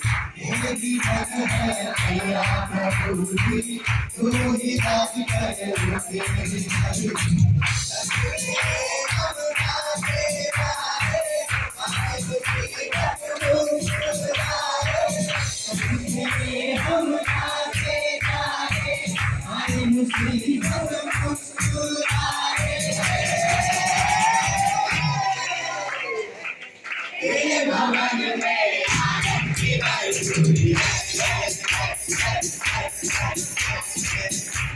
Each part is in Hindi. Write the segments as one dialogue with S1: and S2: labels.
S1: तेरी मन है तेरा प्रभु जी, तू ही राज करे तेरी छवि। हम नाचे गाए, आए मुसीबत मुस्कुराए। हम नाचे गाए, आए मुसीबत मुस्कुराए। तेरे भवन में आनंद की बरसुरी है।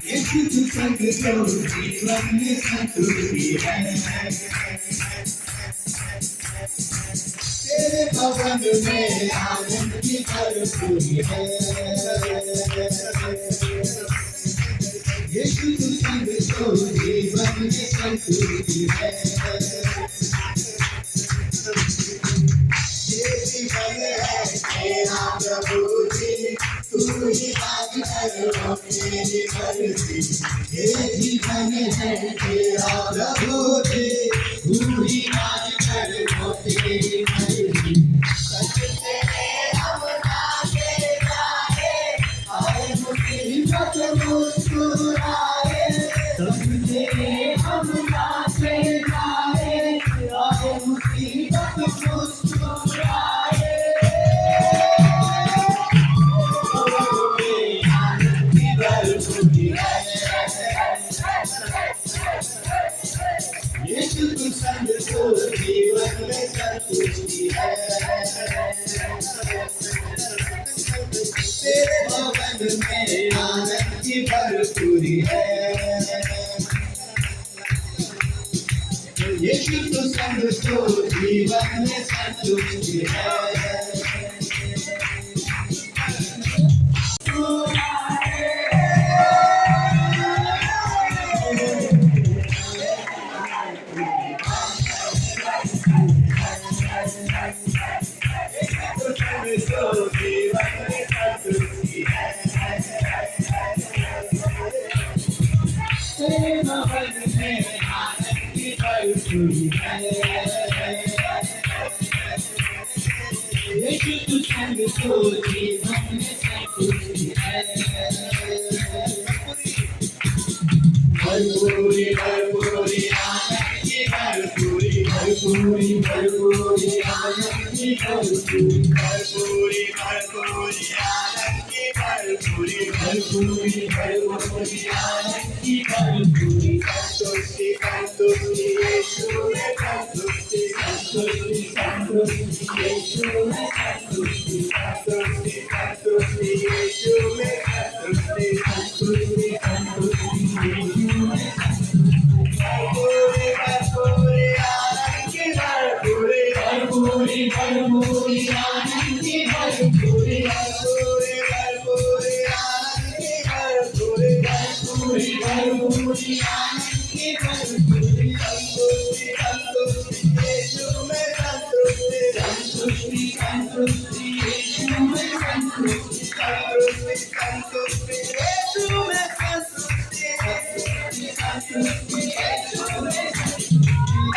S1: यीशु तू संग तो जीवन में संतुष्टि है। तेरे भवन में आनंद की बरसुरी है। यीशु तू संग तो जीवन में संतुष्टि है। तेरा प्रभु जी, तू ही राज करो तेरी मर्जी। ये जीवन है तेरा प्रभु जी, तू ही राज करो तेरी मर्जी। सच तेरे हम नाचे गाए, आए मुसीबत मुस्कुराए। सच तेरे हम नाचे गाए, आए मुसीबत मुस्कुराए। यीशु तू संग तो जीवन में संतुष्टि है। तेरे भवन में आनंद की भरपूरी है। यीशु तू संग तो जीवन में संतुष्टि है। भरपूरी भरपूरी आनंद की भरपूरी, भरपूरी भरपूरी आनंद की भरपूरी, भरपूरी भरपूरी आनंद की भरपूरी, भरपूरी भरपूरी आनंद की भरपूरी। संतुष्टि संतुष्टि यीशु में संतुष्टि, संतुष्टि संतुष्टि यीशु में संतुष्टि, संतुष्टि संतुष्टि यीशु में संतुष्टि, संतुष्टि संतुष्टि यीशु में। भरपूरी भरपूरी आनंद की भरपूरी, भरपूरी भरपूरी आनंद की भरपूरी, भरपूरी भरपूरी आनंद की भरपूरी, भरपूरी भरपूरी आनंद की भरपूरी। संतुष्टि संतुष्टि यीशु में संतुष्टि, संतुष्टि संतुष्टि यीशु में संतुष्टि, संतुष्टि संतुष्टि यीशु में संतुष्टि, संतुष्टि संतुष्टि यीशु में संतुष्टि।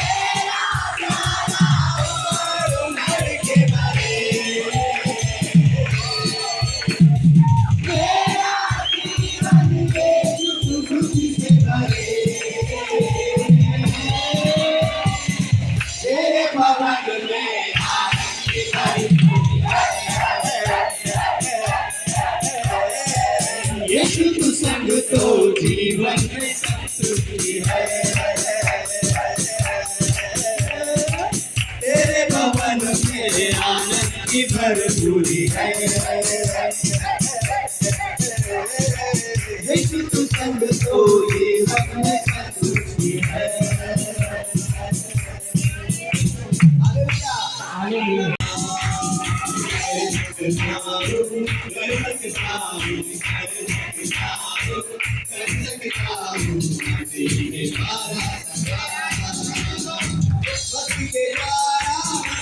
S1: तेरा प्यारा और उम्र के भरे, तेरा जीवन यीशु खुशी से भरे। तेरे भवन में आनंद की भरपूरी है। यीशु तू संग तो जीवन में संतुष्टि है। तेरे भवन में आनंद की भरपूरी है। यीशु तू संग तो जीवन में संतुष्टि है। हालेलुया।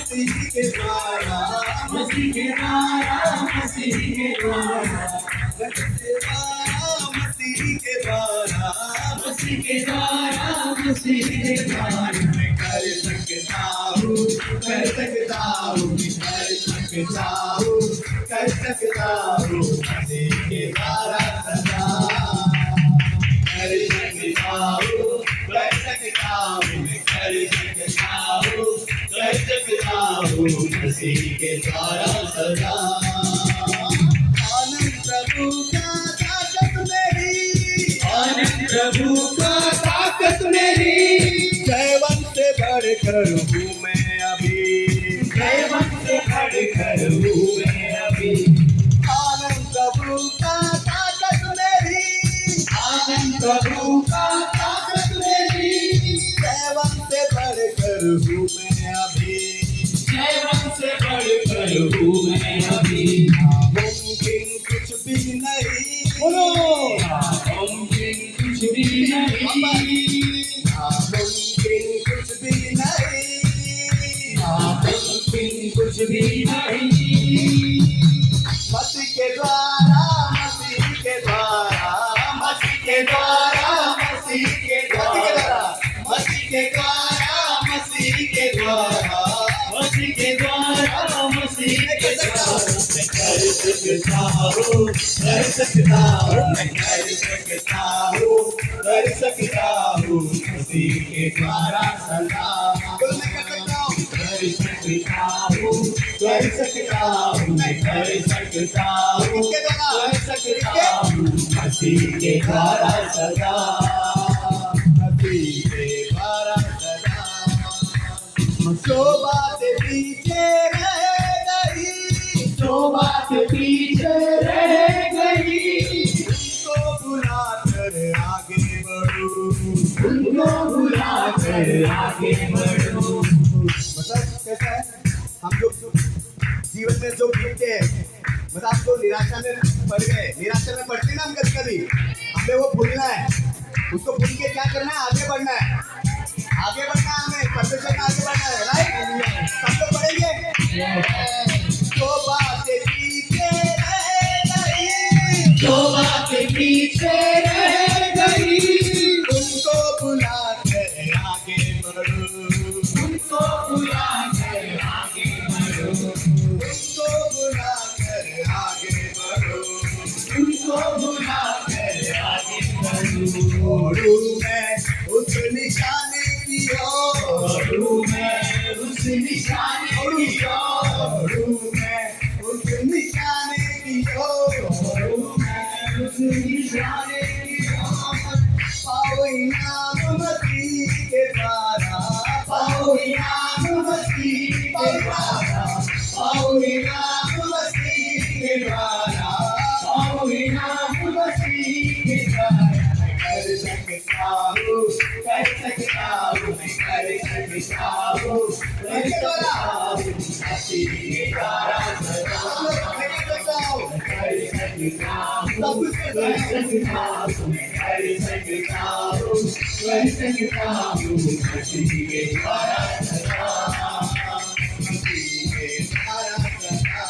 S1: मसीह के द्वारा मसीह के द्वारा मसीह के द्वारा मसीह के द्वारा मसीह के द्वारा मैं कर सकता हूँ कर सकता हूँ कर सकता हूँ कर सकता हूँ मसीह के द्वारा सदा। कर सकता हूँ, कर सकता हूँ, मैं कर सकता हूँ, कर सकता हूँ मसीह के द्वारा सदा। आनंद प्रभु का ताकत मेरी, आनंद प्रभु का ताकत मेरी, जयवंत से बढ़कर हूँ मैं अभी, जयवंत से बढ़कर हूँ मैं अभी। आनंद प्रभु का ताकत मेरी, आनंद प्रभु का ताकत मेरी, जयवंत से बढ़कर हूँ मैं अभी, जयवंत से बढ़कर हूँ मैं अभी। मुमकिन कुछ भी नहीं, बोलो मुमकिन कुछ भी नहीं, मुमकिन कुछ भी नहीं, मुमकिन कुछ भी नहीं। मसीह के द्वारा, मसीह के द्वारा, मसीह के द्वारा, मसीह के द्वारा, मसीह के द्वारा, मसीह के द्वारा, मसीह के द्वारा, मसीह के द्वारा कर सकता हूँ, कर सकता हूँ, मैं कर सकता हूँ, कर सकता हूँ मसीह के द्वारा सदा। कर सकता हूँ, कर सकता हूँ, कर सकता हूँ, मैं कर सकता हूँ, कर सकता हूँ मसीह के द्वारा सदा, मसीह के द्वारा सदा। जो बात पीछे रह गई, जो बात पीछे रह गई, उनको भुला कर आगे बढ़ो, उनको भुला कर आगे बढ़ो। मतलब कैसा है, हम लोग जीवन में जो बीतते हैं, मतलब आपको निराशा में पड़ गए, निराशा में पड़ते ना हम कभी, हमें वो भूलना है, उसको भूल के क्या करना है, आगे बढ़ना है, आगे बढ़ना है, हमें परमेश्वर में आगे बढ़ना है, राइट? सब लोग पढ़ेंगे। जो बातें पीछे रह गई, जो बातें पीछे रह गई, उनको भुला कर आगे बढ़ो, उनको भुला कर आगे बढ़ो, उनको भुला कर आगे बढ़ो, उनको भुला कर आगे बढ़ो। और मैं उस निशाने की ओर, मैं उस निशाने की ओर, मैं उस निशाने की ओर, मैं उस निशाने की ओर। पाओ इनाम मसीह के द्वारा, पाओ इनाम मसीह के द्वारा, पाओ इनाम मसीह के द्वारा, पाओ इनाम मसीह के द्वारा। कर सकता हूँ, कर सकता हूँ, मैं कर सकता हूँ, कर सकता हूँ मसीह के द्वारा सदा। कर सकता हूँ, कर सकता हूँ, कर सकता हूँ, मैं कर सकता हूँ, कर सकता हूँ मसीह के द्वारा सदा, मसीह के द्वारा सदा।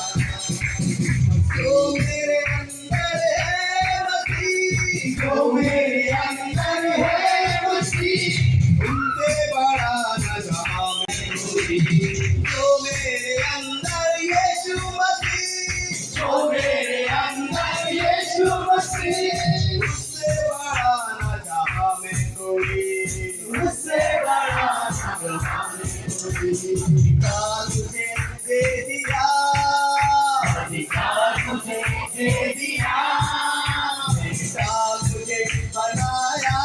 S1: जो मेरे अंदर है मसीह, जो मेरे अंदर है मसीह, उनसे बड़ा न जहाँ में कोई। जो मेरे अंदर यीशु मसीह, जो मेरे अंदर यीशु मसीह, उससे बड़ा न जहाँ में कोई, उससे बड़ा न जहाँ में कोई। अधिकार तुझे दे दिया, अधिकार तुझे दे दिया, अधिकार तुझे बनाया,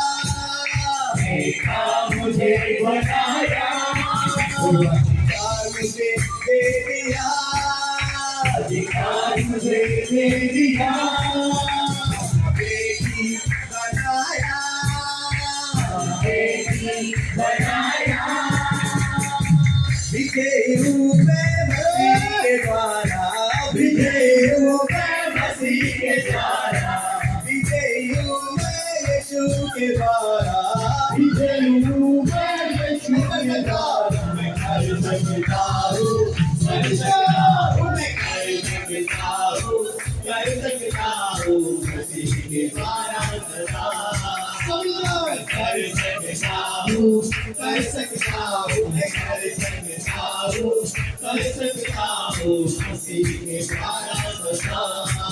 S1: अधिकार मुझे बनाया, अधिकार मुझे दे दिया, अधिकार मुझे दे दिया, बेटी बनाया, बेटी बनाया। विजयी हूँ मैं मसीह के द्वारा, विजयी हूँ मैं मसीह के द्वारा, विजयी हूँ मैं यीशु के द्वारा, विजयी हूँ मैं यीशु के द्वारा। मैं कर सकता हूँ, कर सकता हूँ, मैं कर सकता हूँ, कर सकता हूँ मसीह के द्वारा सदा। कर सकता हूँ, कर सकता हूँ, मैं कर सकता हूँ, कर सकता हूँ मसीह के द्वारा सदा।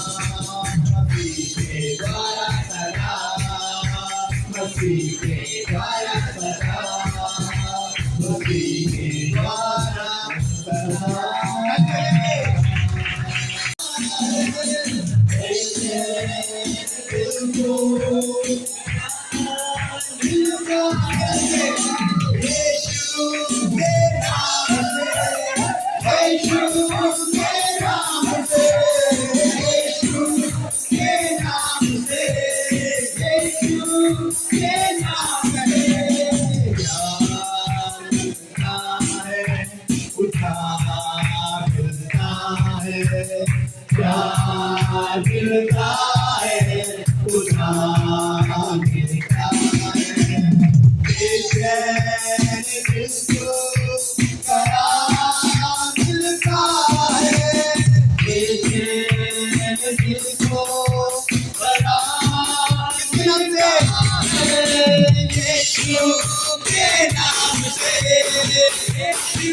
S1: मसीह के द्वारा सदा, मसीह के द्वारा सदा। मिलता है उधार मिलता है, बेचैन दिल को करार मिलता है, बेचैन दिल को करार मिलता है। यीशु के नाम से, यीशु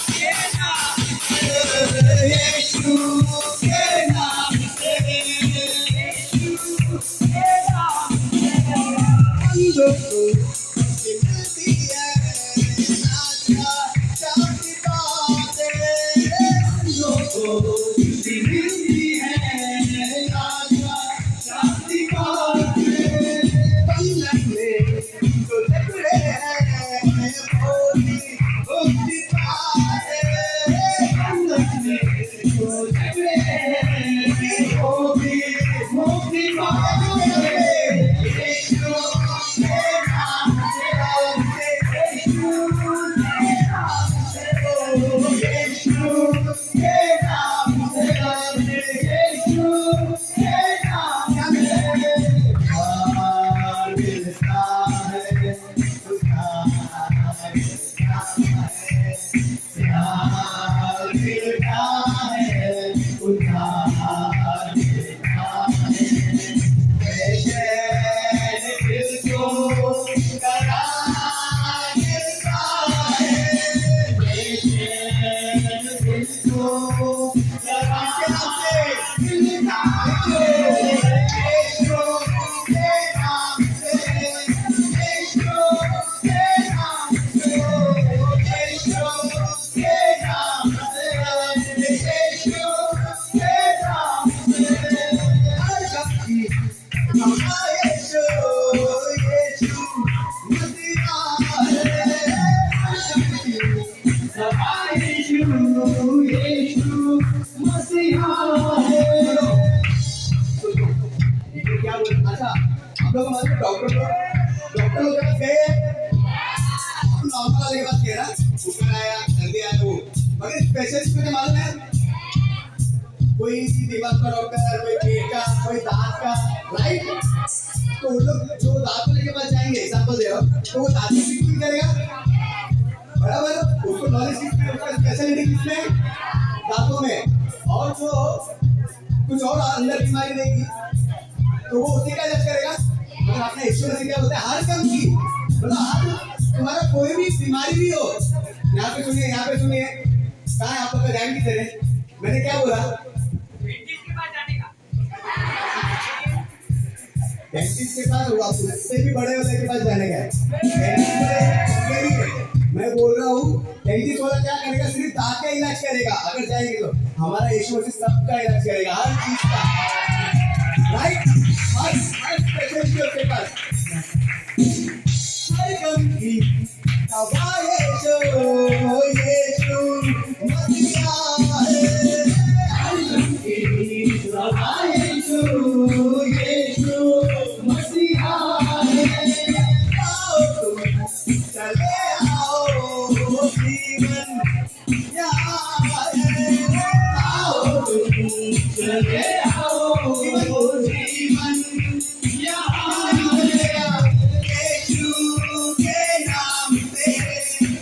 S1: के नाम से, यीशु के नाम से, यीशु के नाम से बंदों को मुक्ति मिलती है। राजा शांति बातें बंदों को मुक्ति मिलती है। राजा शांति बातें बंधन में जो जकड़े हैं वो भी मुक्ति पाए। बंधन में जो जकड़े हैं वो भी मुक्ति पाए। यीशु के नाम से, यीशु के नाम से, यीशु के नाम से, यीशु के नाम से उद्धार मिलता है, उद्धार मिलता है, प्यार मिलता है, उद्धार मिलता है। बेचैन दिल को करार मिलता है, बेचैन दिल को करार मिलता है। यीशु के नाम से, यीशु के नाम से, यीशु के नाम से, यीशु के नाम से हर कभी हमारा यीशु, यीशु मसीहा है। हर कभी हमारा यीशु, यीशु मसीहा है। क्या बोल, अच्छा आप लोग हमारे डॉक्टर लोग के पास गए, नॉर्मल वाले के पास गए ना, बुखार आया, सर्दी आया वो, मगर स्पेशलिस्ट मुझे मालूम है कोई दिमाग का डॉक्टर, कोई पेट का, कोई दांत का, राइट। तो वो लोग जो दांत वाले के पास जाएंगे, एग्जाम्पल दे रहा हूँ, तो वो दांत की ट्रीटमेंट करेगा, बराबर। उसको नॉलेज किसमें, उसका स्पेशलिटी किसमें, दांतों में। और जो कुछ और अंदर बीमारी रहेगी तो वो उसी का इलाज करेगा। मगर अपने ईश्वर से क्या बोलते हैं, हर कम की मतलब आप तुम्हारा कोई भी बीमारी भी हो, यहाँ पे सुनिए, यहाँ पे सुनिए, कहाँ है आप लोग का ध्यान की तरह, मैंने क्या बोला, डेंटिस्ट के पास जाने का, डेंटिस्ट के पास हुआ, उससे भी बड़े वाले के पास जाने का। मैं बोल रहा हूँ डेंटिस्ट वाला क्या करेगा, सिर्फ दांत का इलाज करेगा अगर जाएंगे तो। हमारा यीशु मसीह सबका इलाज करेगा, हर चीज का, राइट। हर स्पेशलिस्ट के पास हर कम की दवा यीशु, यीशु मसीहा है। हर कम की दवा यीशु, यीशु मसीहा है। आओ तुम चले आओ, जीवन यहाँ है। आओ तुम चले आओ, जीवन यहाँ मिलेगा। यीशु के नाम से,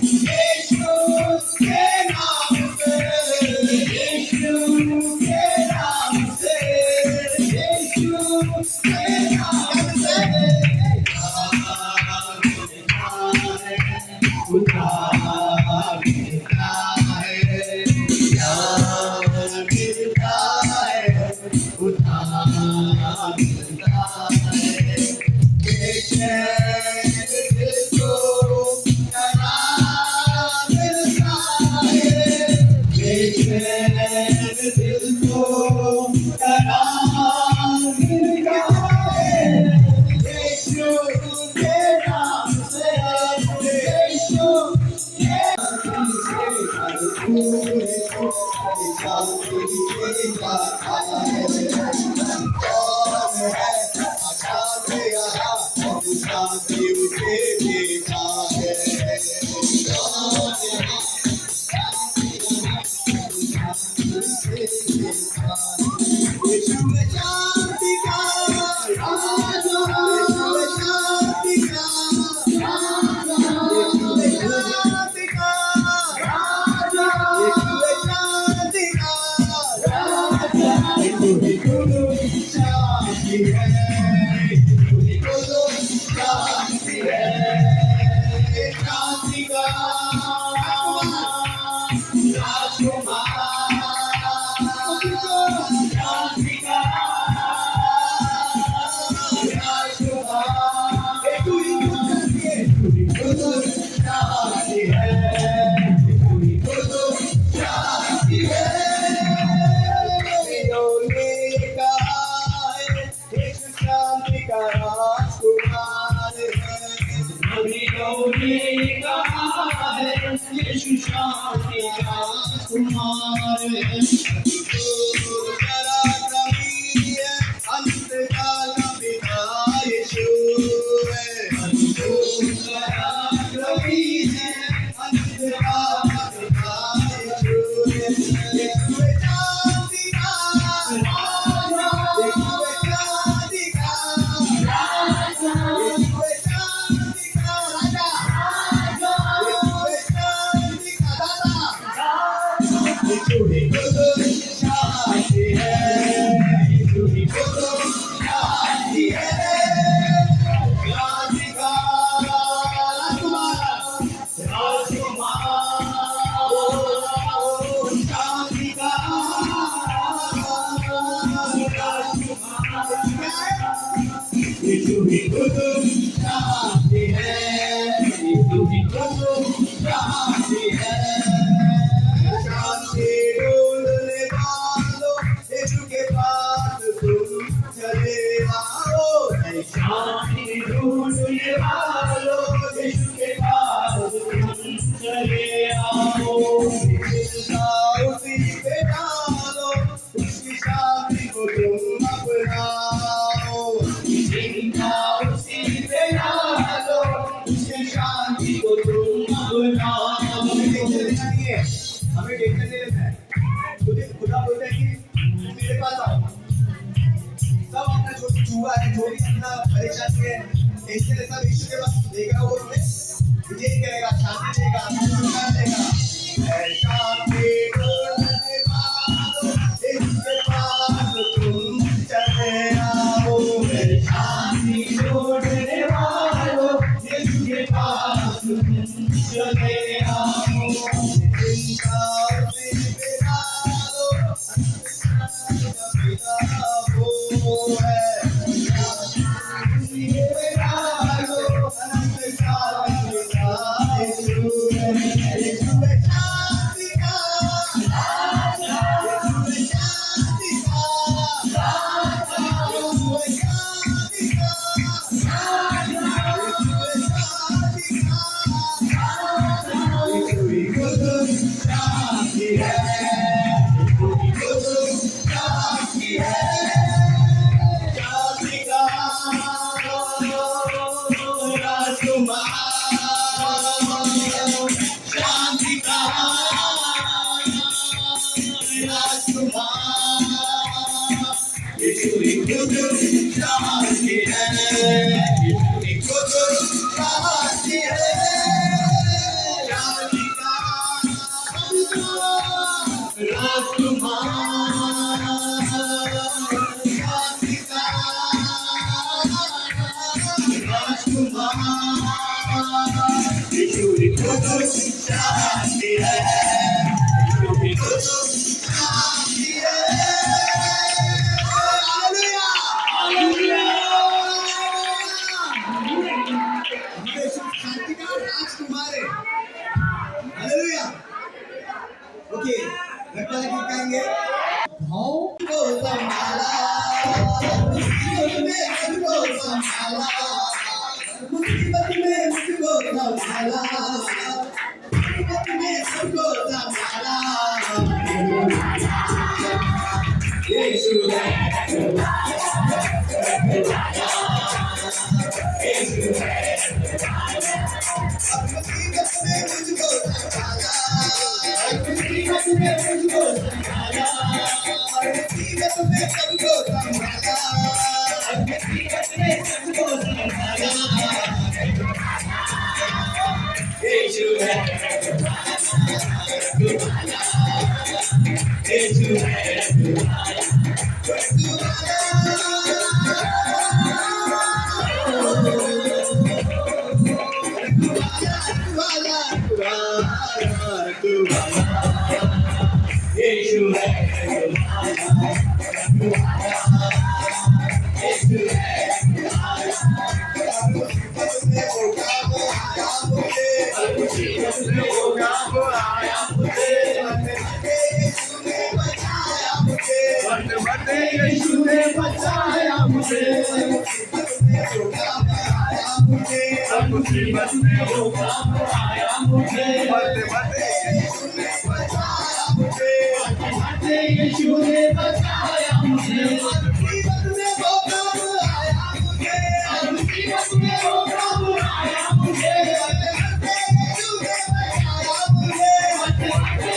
S1: यीशु के नाम से, यीशु के नाम से, यीशु के नाम से उद्धार मिलता है, प्यार मिलता है, शांति उसे देता है। यीशु है शांति का राजा, यीशु है शांति का राजा, यीशु है शांति का राजा, यीशु है शांति का राजा, यीशु ही गुरु शांति है, यीशु ही गुरु शांति है, शांति का राजकुमार। यीशु शांति का कुमार है, पराक्रमी है, अंत काल पिता यीशु है, पराक्रमी है, अंत काल पिता यीशु है, यीशु है शांति का राजा, यीशु है शांति का राजा, यीशु है शांति का राजा, यीशु ही गुरु शांति है, यीशु ही गुरु शांति है, शांति का राजकुमार, शांति का राजकुमार, यीशु ही गुरु शांति है, यीशु ही गुरु शांति है। शांति ढूंढने वालों, यीशु के पास तुम चले आओ। शांति ढूंढने वालों, यीशु के पास तुम चले आओ। चिंता उसी पे डालो, उसकी शांति को तुम अपनाओ। चिंता उसी पे डालो, उसकी शांति को तुम अपनाओ। हमें टेंशन नहीं लेना है। खुदा बोलता है कि मेरे पास आओ। सब अपना जो जुआ है, जो भी अपना परेशानी है, टेंशन है, सब यीशु के पास देगा। वो तुम्हें विजय करेगा, शांति देगा, सुधार देगा। शांति ढूंढने वालों, यीशु के पास तुम चले आओ। शांति ढूंढने वालों, यीशु के पास तुम चले आओ। मुसीबत में मुझको संभाला, मुसीबत में मुझको संभाला, मुसीबत में सबको संभाला, मुसीबत में सबको संभाला। यीशु है, यीशु है, यीशु ने बचाया मुझे, मुसीबत में वो काम आया मुझे, यीशु ने बचाया मुझे, यीशु ने बचाया मुझे, मुसीबत में वो काम आया मुझे, मुसीबत में वो काम आया मुझे, यीशु ने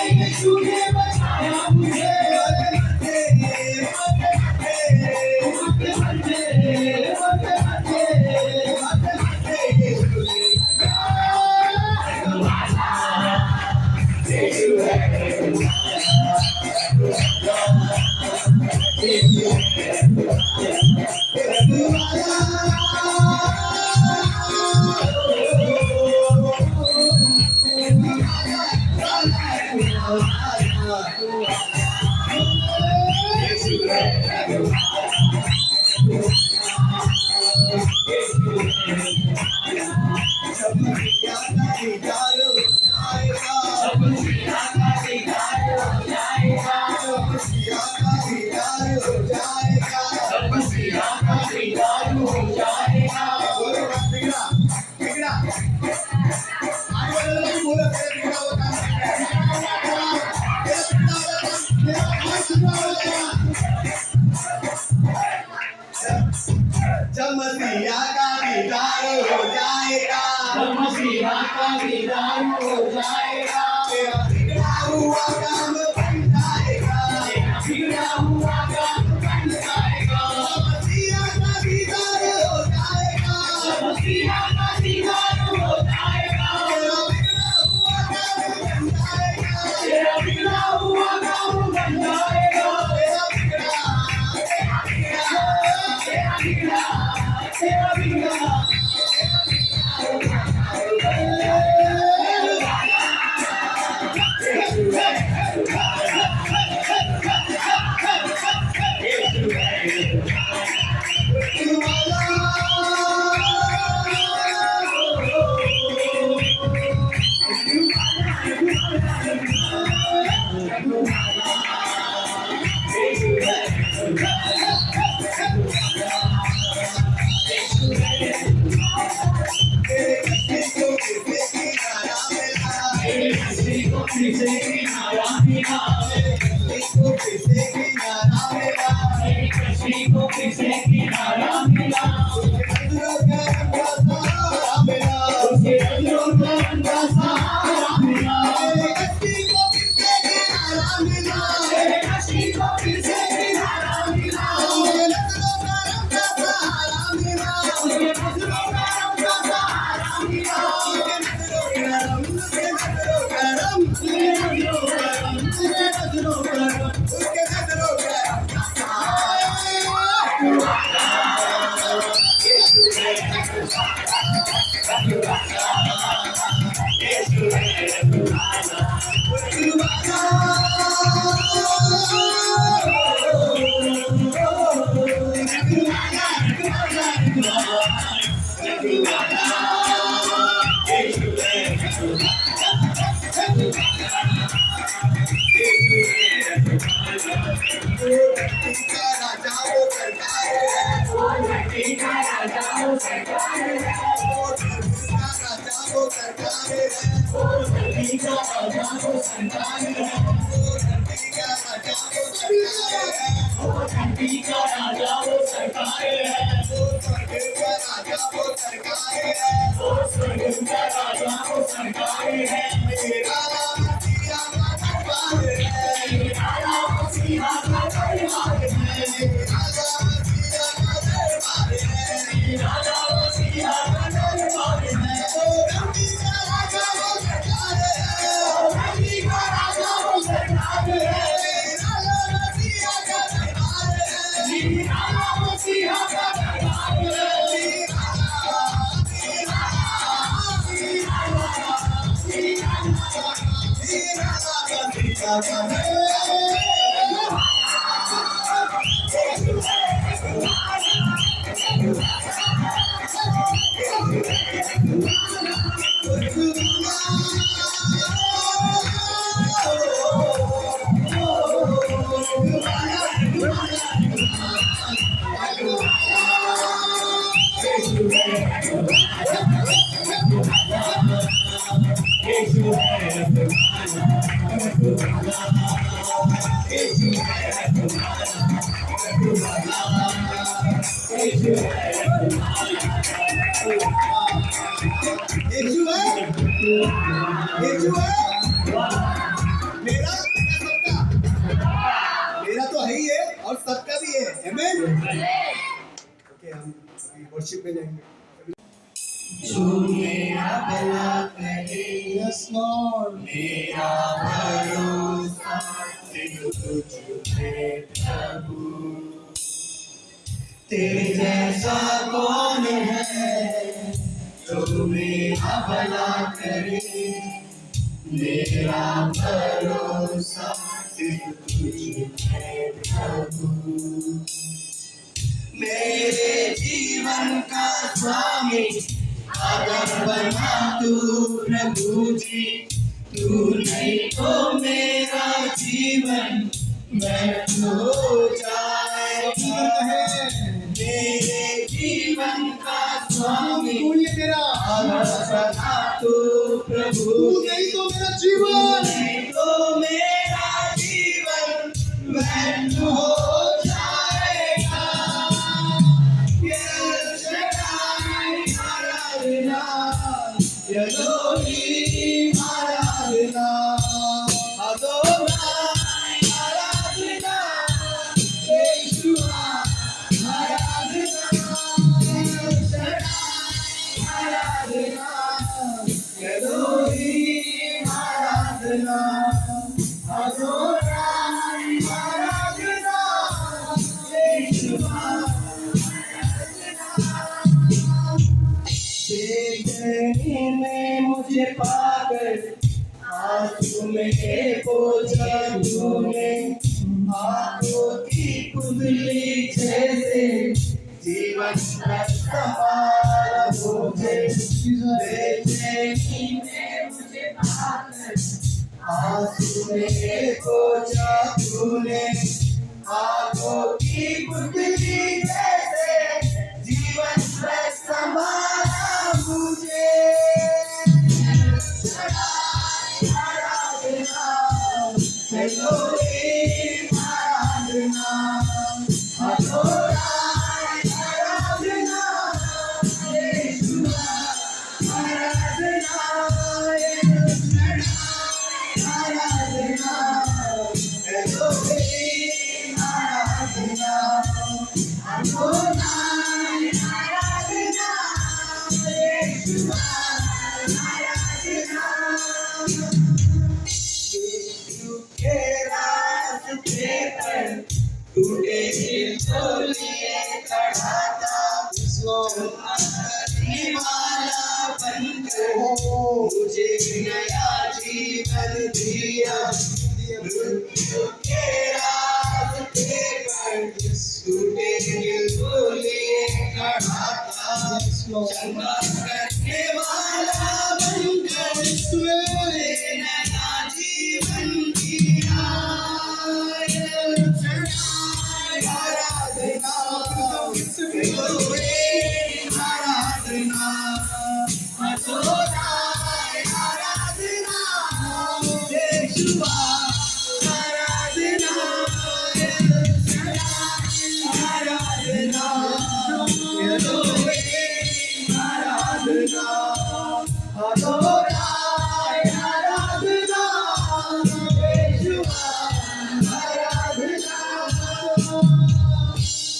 S1: बचाया मुझे, यीशु ने बचाया मुझे। जब मसीहा का दीदार हो जाएगा, जब मसीहा का दीदार हो जाएगा, तेरा बिगड़ा हुआ काम बन जाएगा, तेरा बिगड़ा हुआ काम बन जाएगा। जब मसीहा का दीदार हो जाएगा, जब मसीहा का दीदार हो जाएगा, तेरा बिगड़ा हुआ काम बन जाएगा, तेरा बिगड़ा तेरा बिगड़ा धरती का राजा वो सरकार है, वो स्वर्ग का राजा वो सरकार है, वो स्वर्ग का राजा वो सरकार है। मेरा नाम मसीहा का दरबार है, मेरा नाम मसीहा का दरबार है, मेरा नाम मसीहा का दरबार है, मेरा नाम मसीहा का दरबार है। ओ धरती का राजा वो सरकार है, ओ धरती का राजा वो सरकार है। मेरा तो है ही है और सबका भी है। आमीन। ओके, हम वर्शिप में जाएंगे। जो मेरा भला करे, यस लॉर्ड, मेरा भरोसा तुझ पे प्रभु। तेरे जैसा कौन है जो मेरा भला करे, मेरा भरोसा सिर्फ तुझ पे प्रभु। मेरे जीवन का स्वामी अगर बना तू प्रभु जी, तू नहीं तो मेरा जीवन व्यर्थ हो जाएगा। मेरे जीवन का स्वामी तेरा अगर बना तू प्रभु, तू नहीं तो मेरा जीवन, नहीं तो मेरा जीवन व्यर्थ हो जाएगा। Elohim आराधना, अदोनाई आराधना, यहोवा आराधना, आराधना, एलोहिम आराधना, अदोनाई आराधना, यहोवा ने मुझे पाकर आंसू में पोंछा तूने, आंखों की कुंडली जैसे जीवन का संभाला मुझे। बेचैनी ने मुझे पाकर आंसू में पोंछा तूने, आंखों की कुंडली जैसे जीवन का संभाला मुझे। एलोहिम आराधना, अदोनाई आराधना, यहोवा आराधना, आराधना, एलोहिम आराधना, अदोनाई आराधना, यहोवा आराधना। के रास्ते पर टूटे दिल को लिए खड़ा था, वाला बनकर मुझे नया जीवन दिया। मृत्यु के रास्ते पर टूटे दिल को लिए खड़ा था, क्षमा करने वाला बनकर मुझे नया जीवन दिया। आराधना, एलोहिम आराधना, अदोनाई आराधना, यहोवा आराधना,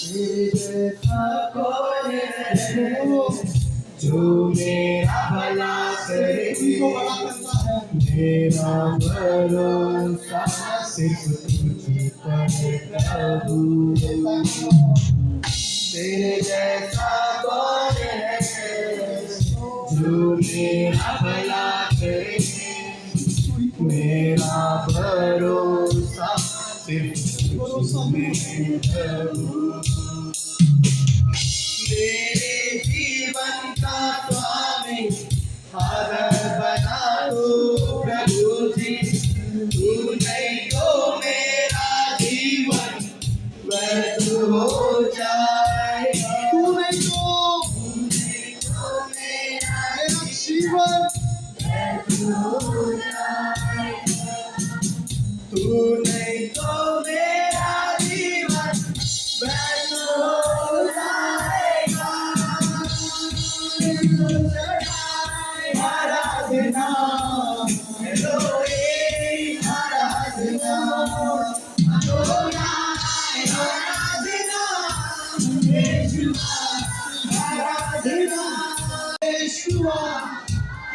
S1: तेरे जैसा कोई है जो मेरा भला करे, मेरा भरोसा सिर्फ तुझ पर प्रभु। तेरे जैसा कौन है जो मेरा भला करे, मेरा भरोसा सिर्फ तुझ में प्रभु। मेरे जीवन का स्वामी आधार बना तू प्रभु जी, तू नहीं तो मेरा जीवन व्यर्थ हो जाएगा, तू नहीं तो मेरा जीवन व्यर्थ हो जाएगा, तू नहीं तो मेरा जीवन व्यर्थ हो जाएगा। आराधना एलोही, आराधना अदोनाय, आराधना यीशुआ, आराधना यीशुआ,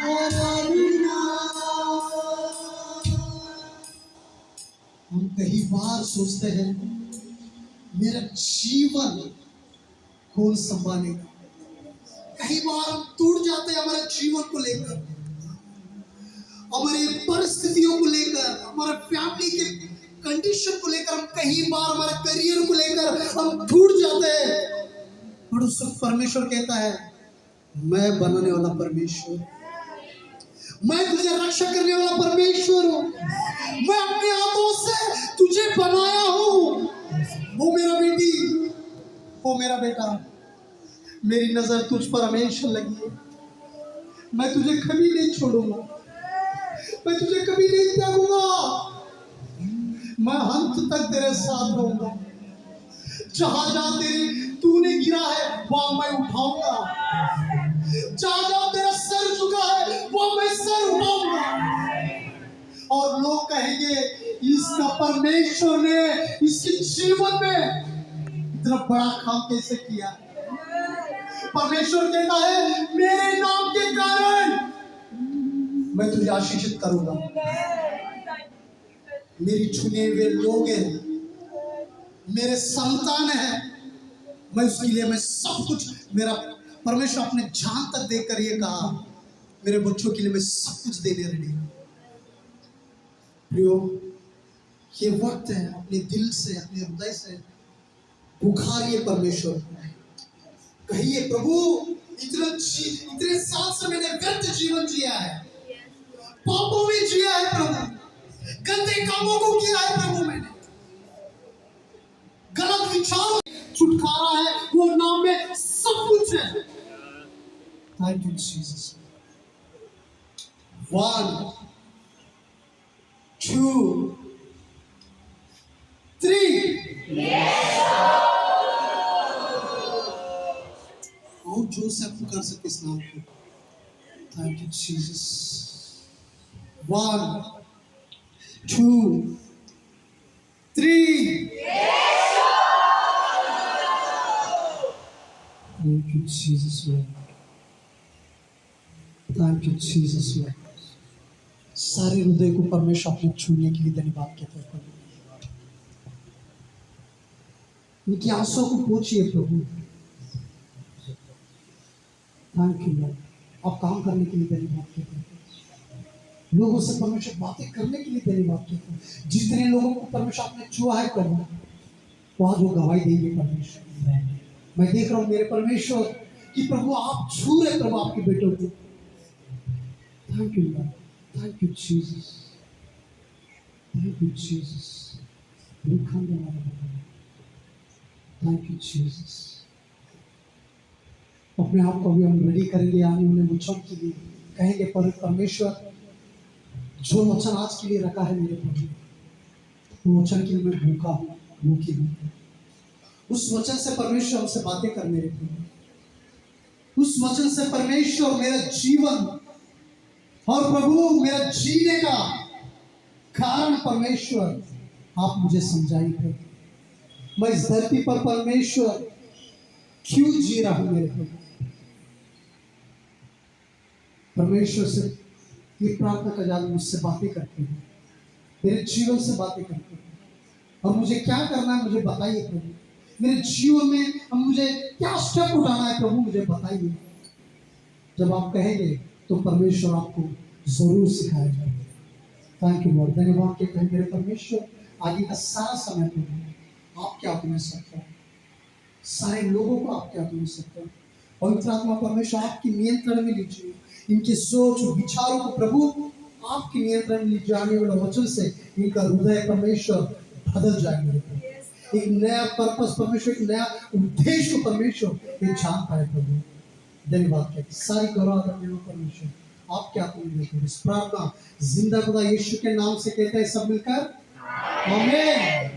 S1: आराधना। हम कई बार सोचते हैं मेरा जीवन कौन संभालेगा। कई बार हम टूट जाते हैं हमारे जीवन को लेकर, हमारी परिस्थितियों को लेकर, हमारे फैमिली के कंडीशन को लेकर, हम कई बार हमारे करियर को लेकर हम टूट जाते हैं। और उस वक्त परमेश्वर कहता है, मैं बनाने वाला परमेश्वर, मैं तुझे रक्षा करने वाला परमेश्वर हूँ, मैं अपने हाथों से तुझे बनाया हूँ। वो मेरा बेटी, वो मेरा बेटा, मेरी नजर तुझ पर हमेशा लगी है। मैं तुझे कभी नहीं छोड़ूंगा, मैं तुझे कभी नहीं त्यागूंगा, मैं अंत तक तेरे साथ रहूंगा। जहां जहां तेरी तूने गिरा है वहां मैं उठाऊंगा, जहां जहां तेरा सर झुका है वहां मैं सर उठाऊंगा। और लोग कहेंगे इसका परमेश्वर ने इसके जीवन में इतना बड़ा काम कैसे किया। परमेश्वर कहता है मेरे नाम के कारण मैं तुझे आशीषित करूंगा। मेरी चुने हुए लोग हैं, मेरे संतान हैं, मैं उसके लिए मैं सब कुछ, मेरा परमेश्वर अपने जान तक देकर ये कहा मेरे बच्चों के लिए मैं सब कुछ देने रेडी हूं। प्रियो, ये वक्त है अपने दिल से, अपने हृदय से पुकारिए परमेश्वर, कहिए प्रभु इतने साल से मैंने व्यर्थ जीवन जिया है, पापों में जिया है प्रभु, गंदे कामों को किया है प्रभु, मैंने गलत विचारों, छुटकारा है वो नाम में सब कुछ है। Thank you Jesus. 1 2 3 और जोर से आप पुकार सकते इस नाम को। Thank you Jesus. 1 2 3 Thank you, Jesus, Lord. Thank you, Jesus, Lord. सारे हृदय को परमेश्वर अपने छूने के लिए धन्यवाद कहते हैं प्रभु। उनकी आंसुओं को पोंछिए प्रभु। Thank you lord. आप काम करने के लिए धन्यवाद कहते हैं, लोगों से परमेश्वर बातें करने के लिए धन्यवाद कहते हैं। जितने लोगों को परमेश्वर आपने छुआ है प्रभु, वहां जो गवाही देंगे परमेश्वर। मैं देख रहा हूँ मेरे परमेश्वर कि प्रभु आप छू रहे प्रभु आपके बेटों को। Thank you Lord, thank you Jesus, thank you Jesus, thank you Jesus. अपने आप को भी हम रेडी करेंगे आने वाले वचन के लिए, कहेंगे पर परमेश्वर जो वचन आज के लिए रखा है मेरे प्रभु, वो वचन के लिए मैं भूखा हूँ, भूखी हूँ। उस वचन से परमेश्वर हमसे बातें कर मेरे प्रभु, उस वचन से परमेश्वर मेरा जीवन और प्रभु मेरा जीने का कारण परमेश्वर आप मुझे समझाइए।
S2: मैं इस धरती पर परमेश्वर क्यों जी रहा हूं मेरे प्रभु। परमेश्वर से ये प्रार्थना कर जाओ, मुझसे बातें करते हैं, मेरे जीवन से बातें करते हैं, और मुझे क्या करना है मुझे बताइए प्रभु। मेरे जीवन में अब मुझे क्या स्टेप उठाना है प्रभु, मुझे बताइए। जब आप कहेंगे तो परमेश्वर आपको जरूर सिखाएगा। थैंक यू लॉर्ड, धन्यवाद के कहें मेरे परमेश्वर। आगे का सारा समय प्रभु आपके हाथ में सकता है, सारे लोगों को आपके हाथ में सकता है। पवित्र आत्मा परमेश्वर आपकी नियंत्रण में लीजिए, इनके सोच विचारों को प्रभु आपके नियंत्रण में लीजिए। आने वाले वचन से इनका हृदय परमेश्वर बदल जाएगा। एक नया पर्पस परमेश्वर, एक नया उद्देश्य को परमेश्वर ये जान पाए प्रभु। धन्यवाद के सारी गौरव परमेश्वर आपके हाथ में लेते हैं। इस प्रार्थना जिंदा खुदा यीशु के नाम से कहते हैं सब मिलकर आमीन।